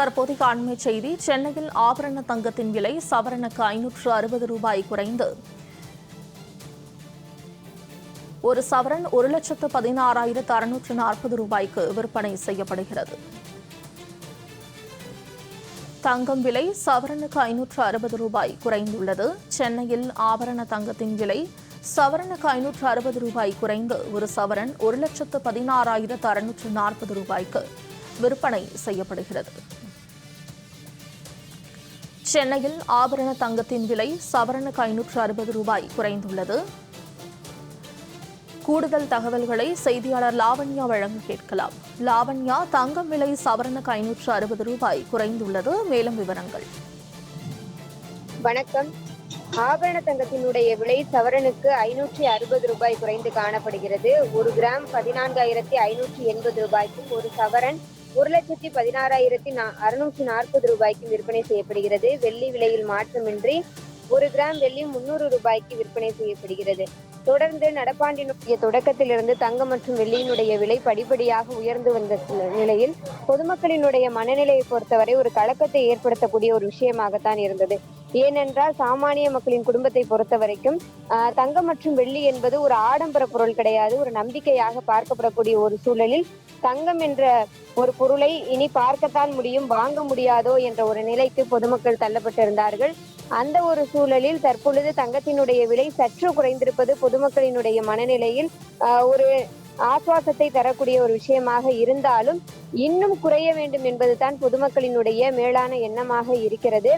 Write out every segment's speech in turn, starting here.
தற்போதைய அண்மை செய்தி. சென்னையில் ஆபரண தங்கத்தின் விலை சவரனுக்கு 560 ரூபாய் குறைந்து ஒரு சவரன் 1,16,640 ரூபாய்க்கு விற்பனை செய்யப்படுகிறது. தங்கம் விலை சவரனுக்கு 560 ரூபாய் குறைந்துள்ளது. சென்னையில் ஆபரண தங்கத்தின் விலை சவரனுக்கு 560 ரூபாய் குறைந்து ஒரு சவரன் 1,16,640 ரூபாய்க்கு விற்பனை செய்யப்படுகிறது. சென்னையில் ஆபரண தங்கத்தின் விலை சவரனுக்கு 560 ரூபாய் குறைந்துள்ளது. கூடுதல் தகவல்களை செய்தியாளர் லாவண்யா வழங்க கேட்கலாம். லாவண்யா, தங்கம் விலை சவரனுக்கு 560 ரூபாய் குறைந்துள்ளது. மேலும் விவரங்கள். வணக்கம். ஆபரண தங்கத்தினுடைய விலை சவரனுக்கு 560 ரூபாய் குறைந்து காணப்படுகிறது. ஒரு கிராம் 14,580 ரூபாய்க்கும் ஒரு சவரன் 1,16,640 ரூபாய்க்கும் விற்பனை செய்யப்படுகிறது. வெள்ளி விலையில் மாற்றமின்றி ஒரு கிராம் வெள்ளி 300 ரூபாய்க்கு விற்பனை செய்யப்படுகிறது. தொடர்ந்து நடப்பாண்டினுடைய தொடக்கத்திலிருந்து தங்கம் மற்றும் வெள்ளியினுடைய விலை படிப்படியாக உயர்ந்து வந்த நிலையில் பொதுமக்களினுடைய மனநிலையை பொறுத்தவரை ஒரு கலக்கத்தை ஏற்படுத்தக்கூடிய ஒரு விஷயமாகத்தான் இருந்தது. ஏனென்றால் சாமானிய மக்களின் குடும்பத்தை பொறுத்த வரைக்கும் தங்கம் மற்றும் வெள்ளி என்பது ஒரு ஆடம்பர பொருள் கிடையாது, ஒரு நம்பிக்கையாக பார்க்கப்படக்கூடிய ஒரு சூழலில் தங்கம் என்ற ஒரு பொருளை இனி பார்க்கத்தான் முடியும், வாங்க முடியாதோ என்ற ஒரு நிலைக்கு பொதுமக்கள் தள்ளப்பட்டிருந்தார்கள். அந்த ஒரு சூழலில் தற்பொழுது தங்கத்தினுடைய விலை சற்று குறைந்திருப்பது பொதுமக்களினுடைய மனநிலையில் ஒரு ஆசுவாசத்தை தரக்கூடிய ஒரு விஷயமாக இருந்தாலும் இன்னும் குறைய வேண்டும் என்பதுதான் பொதுமக்களினுடைய மேலான எண்ணமாக இருக்கிறது.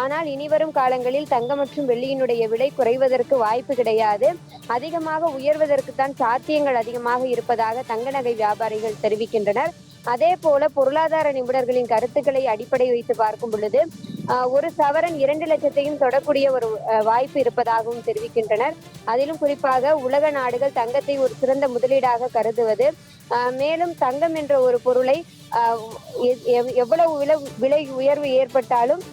ஆனால் இனிவரும் காலங்களில் தங்கம் மற்றும் வெள்ளியினுடைய விலை குறைவதற்கு வாய்ப்பு கிடையாது, அதிகமாக உயர்வதற்கு தான் சாத்தியங்கள் அதிகமாக இருப்பதாக தங்க நகை வியாபாரிகள் தெரிவிக்கின்றனர். அதே போல பொருளாதார நிபுணர்களின் கருத்துக்களை அடிப்படை வைத்து பார்க்கும் பொழுது ஒரு சவரன் 2 லட்சத்தையும் தொடக்கூடிய ஒரு வாய்ப்பு இருப்பதாகவும் தெரிவிக்கின்றனர். அதிலும் குறிப்பாக உலக நாடுகள் தங்கத்தை ஒரு சிறந்த முதலீடாக கருதுவது, மேலும் தங்கம் என்ற ஒரு பொருளை எவ்வளவு விலை உயர்வு ஏற்பட்டாலும்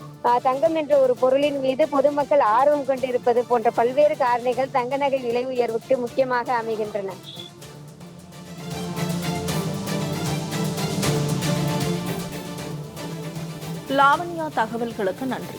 தங்கம் என்ற ஒரு பொருளின் மீது பொதுமக்கள் ஆர்வம் கொண்டிருப்பது போன்ற பல்வேறு காரணிகள் தங்க நகை விலை உயர்வுக்கு முக்கியமாக அமைகின்றன. லாவண்யா, தகவல்களுக்கு நன்றி.